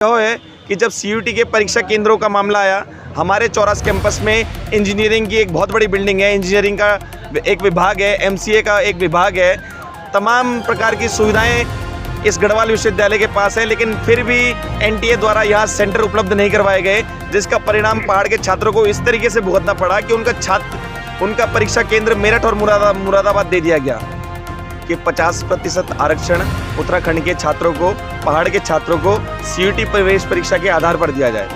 यह है कि जब सीयूटी के परीक्षा केंद्रों का मामला आया, हमारे चौरास कैंपस में इंजीनियरिंग की एक बहुत बड़ी बिल्डिंग है, इंजीनियरिंग का एक विभाग है, एमसीए का एक विभाग है, तमाम प्रकार की सुविधाएं इस गढ़वाल विश्वविद्यालय के पास है, लेकिन फिर भी एनटीए द्वारा यहाँ सेंटर उपलब्ध नहीं करवाए गए, जिसका परिणाम पहाड़ के छात्रों को इस तरीके से भुगतना पड़ा कि उनका परीक्षा केंद्र मेरठ और मुरादाबाद दे दिया गया कि 50% आरक्षण उत्तराखंड के छात्रों को, पहाड़ के छात्रों को सीयूटी प्रवेश परीक्षा के आधार पर दिया जाए।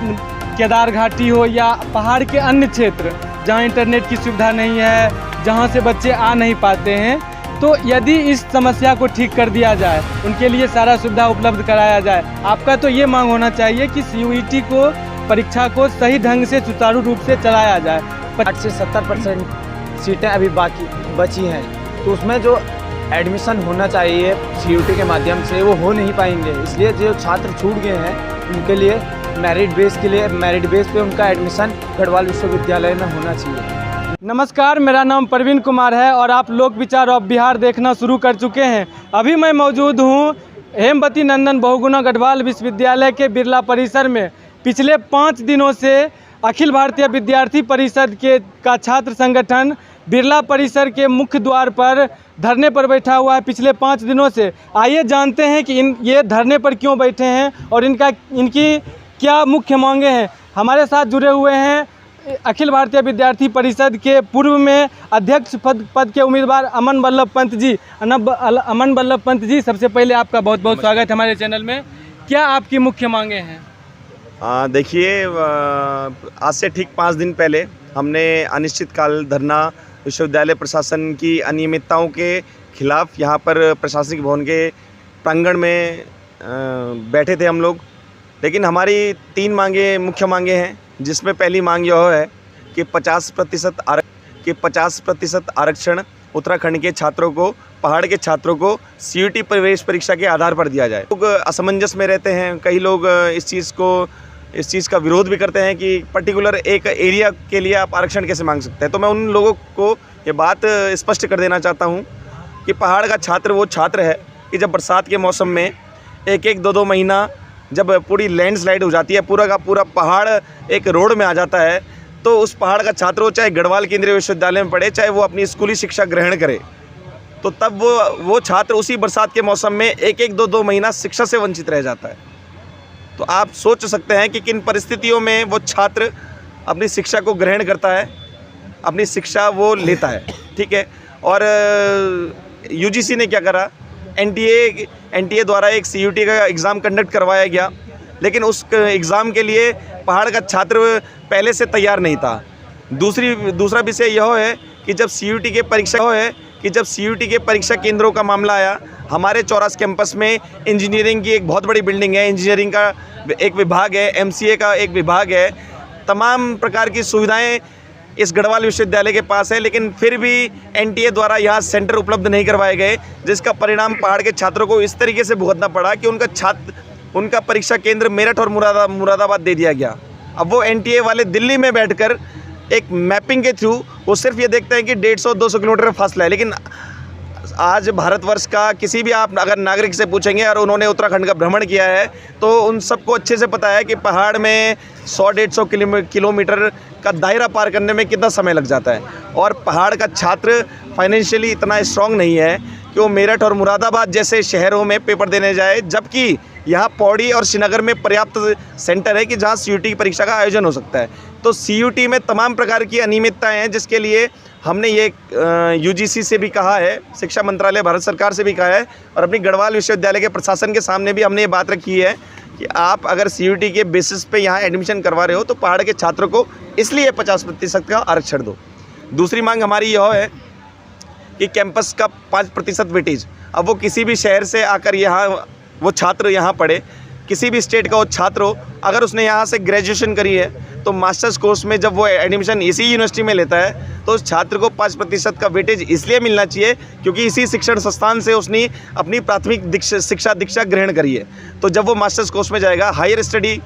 केदार घाटी हो या पहाड़ के अन्य क्षेत्र जहां इंटरनेट की सुविधा नहीं है, जहां से बच्चे आ नहीं पाते हैं, तो यदि इस समस्या को ठीक कर दिया जाए, उनके लिए सारा सुविधा उपलब्ध कराया जाए। आपका तो ये मांग होना चाहिए कि सीयूटी को, परीक्षा को सही ढंग से सुचारू रूप से चलाया जाए। 60 से 70% सीटें अभी बाकी बची हैं, तो उसमें जो एडमिशन होना चाहिए सीयूटी के माध्यम से वो हो नहीं पाएंगे। इसलिए जो छात्र छूट गए हैं उनके लिए मेरिट बेस पे उनका एडमिशन गढ़वाल विश्वविद्यालय में होना चाहिए। नमस्कार, मेरा नाम प्रवीण कुमार है और आप लोक विचार ऑफ बिहार देखना शुरू कर चुके हैं। अभी मैं मौजूद हूँ हेमवती नंदन बहुगुणा गढ़वाल विश्वविद्यालय के बिरला परिसर में। पिछले 5 दिनों से अखिल भारतीय विद्यार्थी परिषद का छात्र संगठन बिरला परिसर के मुख्य द्वार पर धरने पर बैठा हुआ है पिछले 5 दिनों से। आइए जानते हैं कि ये धरने पर क्यों बैठे हैं और इनकी क्या मुख्य मांगे हैं। हमारे साथ जुड़े हुए हैं अखिल भारतीय विद्यार्थी परिषद के पूर्व में अध्यक्ष पद के उम्मीदवार अमन वल्लभ पंत जी। अमन वल्लभ पंत जी, सबसे पहले आपका बहुत बहुत स्वागत है हमारे चैनल में। क्या आपकी मुख्य मांगे हैं? देखिए, आज से ठीक 5 दिन पहले हमने अनिश्चितकाल धरना विश्वविद्यालय प्रशासन की अनियमितताओं के खिलाफ यहाँ पर प्रशासनिक भवन के प्रांगण में बैठे थे हम लोग। लेकिन हमारी 3 मुख्य मांगे हैं, जिसमें पहली मांग यह है कि 50% आरक्षण उत्तराखंड के छात्रों को, पहाड़ के छात्रों को सीयूटी प्रवेश परीक्षा के आधार पर दिया जाए। लोग असमंजस में रहते हैं, कई लोग इस चीज़ का विरोध भी करते हैं कि पर्टिकुलर एक एरिया के लिए आप आरक्षण कैसे मांग सकते हैं। तो मैं उन लोगों को ये बात स्पष्ट कर देना चाहता हूँ कि पहाड़ का छात्र वो छात्र है कि जब बरसात के मौसम में 1-2 महीना जब पूरी लैंडस्लाइड हो जाती है, पूरा का पूरा पहाड़ एक रोड में आ जाता है, तो उस पहाड़ का छात्र, वो चाहे गढ़वाल केंद्रीय विश्वविद्यालय में पढ़े, चाहे वो अपनी स्कूली शिक्षा ग्रहण करे, तो तब वो छात्र उसी बरसात के मौसम में 1-2 महीना शिक्षा से वंचित रह जाता है। तो आप सोच सकते हैं कि किन परिस्थितियों में वो छात्र अपनी शिक्षा को ग्रहण करता है, अपनी शिक्षा वो लेता है। ठीक है। और यूजीसी ने क्या करा, एनटीए द्वारा एक सीयूटी का एग्ज़ाम कंडक्ट करवाया गया, लेकिन उस एग्ज़ाम के लिए पहाड़ का छात्र पहले से तैयार नहीं था। दूसरा विषय यह है कि जब सीयूटी के परीक्षा केंद्रों का मामला आया, हमारे चौरास कैंपस में इंजीनियरिंग की एक बहुत बड़ी बिल्डिंग है, इंजीनियरिंग का एक विभाग है, एमसीए का एक विभाग है, तमाम प्रकार की सुविधाएं इस गढ़वाल विश्वविद्यालय के पास है, लेकिन फिर भी एनटीए द्वारा यहाँ सेंटर उपलब्ध नहीं करवाए गए, जिसका परिणाम पहाड़ के छात्रों को इस तरीके से भुगतना पड़ा कि उनका परीक्षा केंद्र मेरठ और मुरादाबाद दे दिया गया। अब वो एनटीए वाले दिल्ली में बैठकर एक मैपिंग के थ्रू वो सिर्फ ये देखते हैं कि 150-200 किलोमीटर फासला है, लेकिन आज भारतवर्ष का किसी भी आप अगर नागरिक से पूछेंगे और उन्होंने उत्तराखंड का भ्रमण किया है, तो उन सबको अच्छे से पता है कि पहाड़ में 100-150 किलोमीटर का दायरा पार करने में कितना समय लग जाता है। और पहाड़ का छात्र फाइनेंशियली इतना स्ट्रॉन्ग नहीं है कि वो मेरठ और मुरादाबाद जैसे शहरों में पेपर देने जाए, जबकि यहाँ पौड़ी और श्रीनगर में पर्याप्त सेंटर है कि जहाँ सीयूटी की परीक्षा का आयोजन हो सकता है। तो सीयूटी में तमाम प्रकार की अनियमितताएं हैं, जिसके लिए हमने ये यूजीसी से भी कहा है, शिक्षा मंत्रालय भारत सरकार से भी कहा है, और अपनी गढ़वाल विश्वविद्यालय के प्रशासन के सामने भी हमने ये बात रखी है कि आप अगर सीयूटी के बेसिस पे यहाँ एडमिशन करवा रहे हो तो पहाड़ के छात्रों को इसलिए 50% का आरक्षण दो। दूसरी मांग हमारी यह है कि कैंपस का 5% वेटेज, अब वो किसी भी शहर से आकर वो छात्र यहाँ पढ़े, किसी भी स्टेट का वो छात्र हो, अगर उसने यहाँ से ग्रेजुएशन करी है तो मास्टर्स कोर्स में जब वो एडमिशन इसी यूनिवर्सिटी में लेता है तो उस छात्र को 5% का वेटेज इसलिए मिलना चाहिए क्योंकि इसी शिक्षण संस्थान से उसने अपनी प्राथमिक शिक्षा दीक्षा ग्रहण करी है। तो जब वो मास्टर्स कोर्स में जाएगा, हायर स्टडी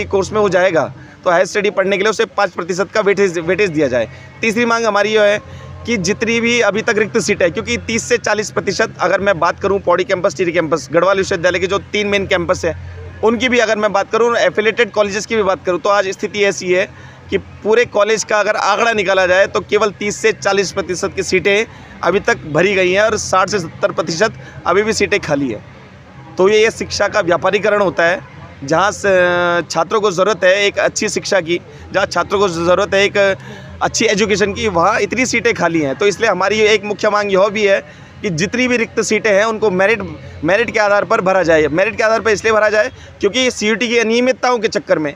कोर्स में वो जाएगा, तो हायर स्टडी पढ़ने के लिए उसे 5% का वेटेज दिया जाए। तीसरी मांग हमारी यह है कि जितनी भी अभी तक रिक्त सीटें हैं, क्योंकि 30 से 40% अगर मैं बात करूं पौड़ी कैंपस, टिहरी कैंपस, गढ़वाल विश्वविद्यालय के जो 3 मेन कैंपस है उनकी भी अगर मैं बात करूं, एफिलेटेड कॉलेजेस की भी बात करूं, तो आज स्थिति ऐसी है कि पूरे कॉलेज का अगर आंकड़ा निकाला जाए तो केवल 30 से 40% की सीटें अभी तक भरी गई हैं और 60 से 70% अभी भी सीटें खाली हैं। तो ये शिक्षा का व्यापारीकरण होता है, जहाँ छात्रों को ज़रूरत है एक अच्छी शिक्षा की, जहाँ छात्रों को ज़रूरत है एक अच्छी एजुकेशन की, वहाँ इतनी सीटें खाली हैं। तो इसलिए हमारी एक मुख्य मांग यह भी है कि जितनी भी रिक्त सीटें हैं उनको मेरिट के आधार पर भरा जाए। मेरिट के आधार पर इसलिए भरा जाए क्योंकि CUT की अनियमितताओं के चक्कर में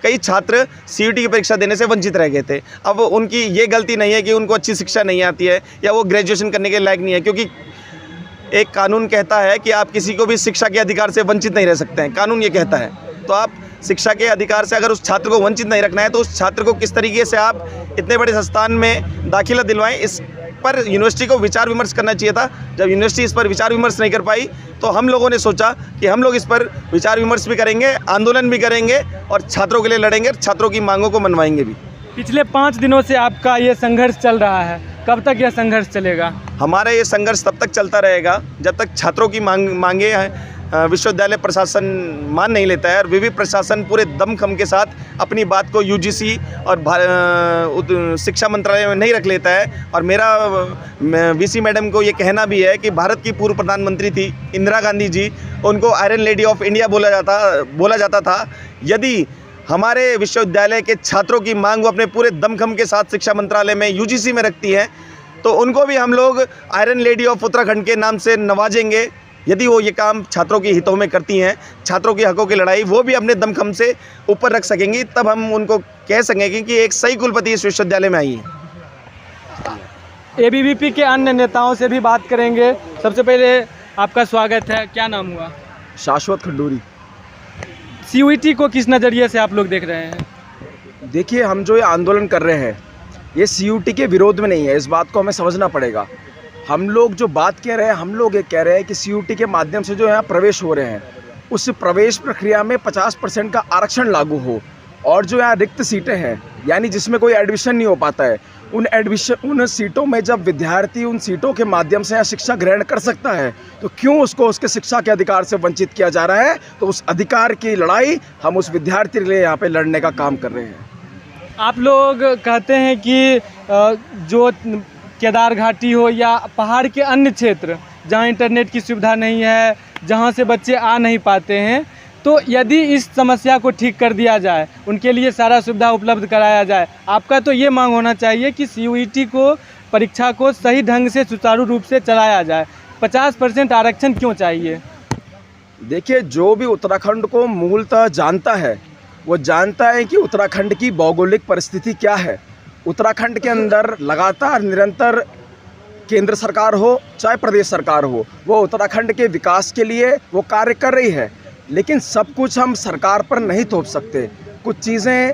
कई छात्र CUT की परीक्षा देने से वंचित रह गए थे। अब उनकी ये गलती नहीं है कि उनको अच्छी शिक्षा नहीं आती है या वो ग्रेजुएशन करने के लायक नहीं है, क्योंकि एक कानून कहता है कि आप किसी को भी शिक्षा के अधिकार से वंचित नहीं रह सकते हैं, कानून ये कहता है। तो आप शिक्षा के अधिकार से अगर उस छात्र को वंचित नहीं रखना है तो उस छात्र को किस तरीके से आप इतने बड़े संस्थान में दाखिला दिलवाएं, इस पर यूनिवर्सिटी को विचार विमर्श करना चाहिए था। जब यूनिवर्सिटी इस पर विचार विमर्श नहीं कर पाई तो हम लोगों ने सोचा कि हम लोग इस पर विचार विमर्श भी करेंगे, आंदोलन भी करेंगे और छात्रों के लिए लड़ेंगे, छात्रों की मांगों को मनवाएंगे भी। पिछले 5 दिनों से आपका ये संघर्ष चल रहा है, कब तक यह संघर्ष चलेगा? हमारा ये संघर्ष तब तक चलता रहेगा जब तक छात्रों की मांगे विश्वविद्यालय प्रशासन मान नहीं लेता है और विवि प्रशासन पूरे दमखम के साथ अपनी बात को UGC और शिक्षा मंत्रालय में नहीं रख लेता है। और मेरा VC मैडम को ये कहना भी है कि भारत की पूर्व प्रधानमंत्री थी इंदिरा गांधी जी, उनको आयरन लेडी ऑफ इंडिया बोला जाता था। यदि हमारे विश्वविद्यालय के छात्रों की मांग वो अपने पूरे दमखम के साथ शिक्षा मंत्रालय में UGC में रखती है तो उनको भी हम लोग आयरन लेडी ऑफ उत्तराखंड के नाम से नवाजेंगे। यदि वो ये काम छात्रों के हितों में करती हैं, छात्रों के हकों की लड़ाई वो भी अपने दमखम से ऊपर रख सकेंगी, तब हम उनको कह सकेंगे कि एक सही कुलपति इस विश्वविद्यालय में आई है। ABVP के अन्य नेताओं से भी बात करेंगे। सबसे पहले आपका स्वागत है, क्या नाम हुआ? शाश्वत खंडूरी। CUT को किस नज़रिए से आप लोग देख रहे हैं? देखिए, हम जो ये आंदोलन कर रहे हैं ये CUT के विरोध में नहीं है, इस बात को हमें समझना पड़ेगा। हम लोग जो बात कह रहे हैं, हम लोग ये कह रहे हैं कि CUT के माध्यम से जो यहाँ प्रवेश हो रहे हैं उस प्रवेश प्रक्रिया में 50% का आरक्षण लागू हो और जो यहाँ रिक्त सीटें हैं यानी जिसमें कोई एडमिशन नहीं हो पाता है, उन सीटों में जब विद्यार्थी उन सीटों के माध्यम से यहाँ शिक्षा ग्रहण कर सकता है तो क्यों उसको उसके शिक्षा के अधिकार से वंचित किया जा रहा है? तो उस अधिकार की लड़ाई हम उस विद्यार्थी के लिए यहाँ पे लड़ने का काम कर रहे हैं। आप लोग कहते हैं कि जो केदार घाटी हो या पहाड़ के अन्य क्षेत्र जहाँ इंटरनेट की सुविधा नहीं है, जहाँ से बच्चे आ नहीं पाते हैं, तो यदि इस समस्या को ठीक कर दिया जाए, उनके लिए सारा सुविधा उपलब्ध कराया जाए, आपका तो ये मांग होना चाहिए कि CUT को परीक्षा को सही ढंग से सुचारू रूप से चलाया जाए। 50% आरक्षण क्यों चाहिए? देखिए, जो भी उत्तराखंड को मूलतः जानता है वो जानता है कि उत्तराखंड की भौगोलिक परिस्थिति क्या है। उत्तराखंड के अंदर लगातार निरंतर केंद्र सरकार हो चाहे प्रदेश सरकार हो, वो उत्तराखंड के विकास के लिए वो कार्य कर रही है, लेकिन सब कुछ हम सरकार पर नहीं थोप सकते। कुछ चीज़ें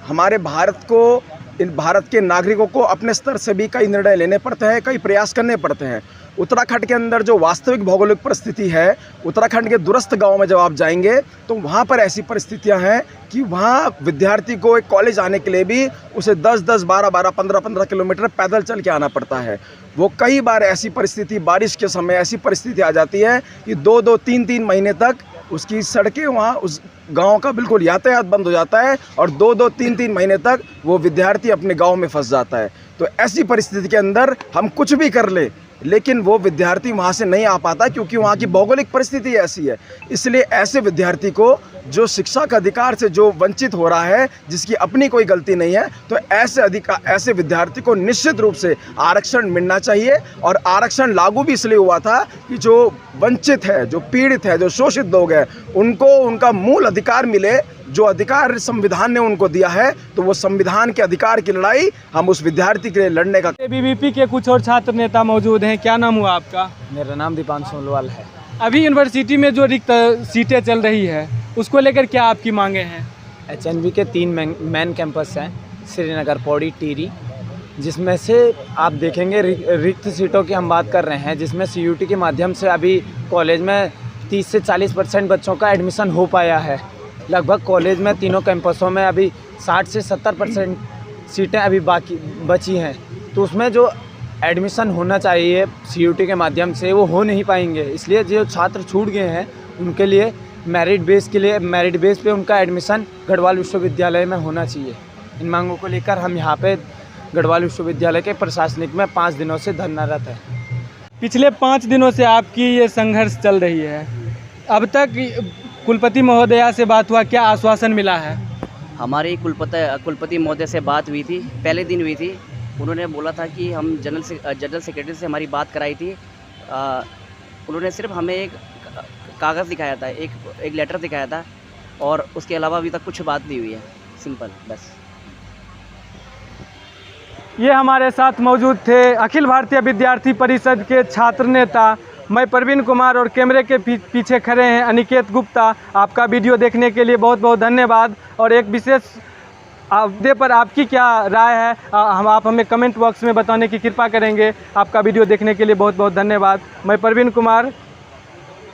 हमारे भारत के नागरिकों को अपने स्तर से भी कई निर्णय लेने पड़ते हैं, कई प्रयास करने पड़ते हैं। उत्तराखंड के अंदर जो वास्तविक भौगोलिक परिस्थिति है, उत्तराखंड के दूरस्थ गांव में जब आप जाएंगे तो वहाँ पर ऐसी परिस्थितियाँ हैं कि वहाँ विद्यार्थी को एक कॉलेज आने के लिए भी उसे 10-10, 12-12, 15-15 किलोमीटर पैदल चल के आना पड़ता है। वो कई बार ऐसी परिस्थिति, बारिश के समय ऐसी परिस्थिति आ जाती है कि 2-2, 3-3 महीने तक उसकी सड़कें वहाँ उस गांव का बिल्कुल यातायात बंद हो जाता है और 2-2, 3-3 महीने तक वो विद्यार्थी अपने गांव में फंस जाता है। तो ऐसी परिस्थिति के अंदर हम कुछ भी कर ले लेकिन वो विद्यार्थी वहाँ से नहीं आ पाता क्योंकि वहाँ की भौगोलिक परिस्थिति ऐसी है। इसलिए ऐसे विद्यार्थी को जो शिक्षा के अधिकार से जो वंचित हो रहा है, जिसकी अपनी कोई गलती नहीं है, तो ऐसे विद्यार्थी को निश्चित रूप से आरक्षण मिलना चाहिए। और आरक्षण लागू भी इसलिए हुआ था कि जो वंचित है, जो पीड़ित है, जो शोषित लोग हैं, उनको उनका मूल अधिकार मिले, जो अधिकार संविधान ने उनको दिया है। तो वो संविधान के अधिकार की लड़ाई हम उस विद्यार्थी के लिए लड़ने का। ABVP के कुछ और छात्र नेता मौजूद हैं, क्या नाम हुआ आपका? मेरा नाम दीपांशु सोनवाल है। अभी यूनिवर्सिटी में जो रिक्त सीटें चल रही है उसको लेकर क्या आपकी मांगे हैं? HNV के 3 मेन कैंपस हैं, श्रीनगर, पौड़ी, टिहरी, जिसमें से आप देखेंगे रिक्त सीटों की हम बात कर रहे हैं, जिसमें CUT के माध्यम से अभी कॉलेज में 30 से 40% बच्चों का एडमिशन हो पाया है। लगभग कॉलेज में तीनों कैंपसों में अभी 60 से 70% सीटें अभी बची हैं। तो उसमें जो एडमिशन होना चाहिए CUT के माध्यम से वो हो नहीं पाएंगे। इसलिए जो छात्र छूट गए हैं उनके लिए मेरिट बेस पे उनका एडमिशन गढ़वाल विश्वविद्यालय में होना चाहिए। इन मांगों को लेकर हम यहाँ पे गढ़वाल विश्वविद्यालय के प्रशासनिक में 5 दिनों से धरनारत है। पिछले 5 दिनों से आपकी ये संघर्ष चल रही है, अब तक कुलपति महोदया से बात हुआ, क्या आश्वासन मिला है? हमारी कुलपति महोदय से बात हुई थी, पहले दिन हुई थी। उन्होंने बोला था कि हम जनरल सेक्रेटरी से हमारी बात कराई थी। उन्होंने सिर्फ हमें एक कागज़ दिखाया था, एक लेटर दिखाया था, और उसके अलावा अभी तक कुछ बात नहीं हुई है। सिंपल, बस। ये हमारे साथ मौजूद थे अखिल भारतीय विद्यार्थी परिषद के छात्र नेता, मैं प्रवीण कुमार, और कैमरे के पीछे खड़े हैं अनिकेत गुप्ता। आपका वीडियो देखने के लिए बहुत बहुत धन्यवाद। और एक विशेष मुद्दे पर आपकी क्या राय है आप हमें कमेंट बॉक्स में बताने की कृपा करेंगे। आपका वीडियो देखने के लिए बहुत बहुत धन्यवाद। मैं प्रवीण कुमार,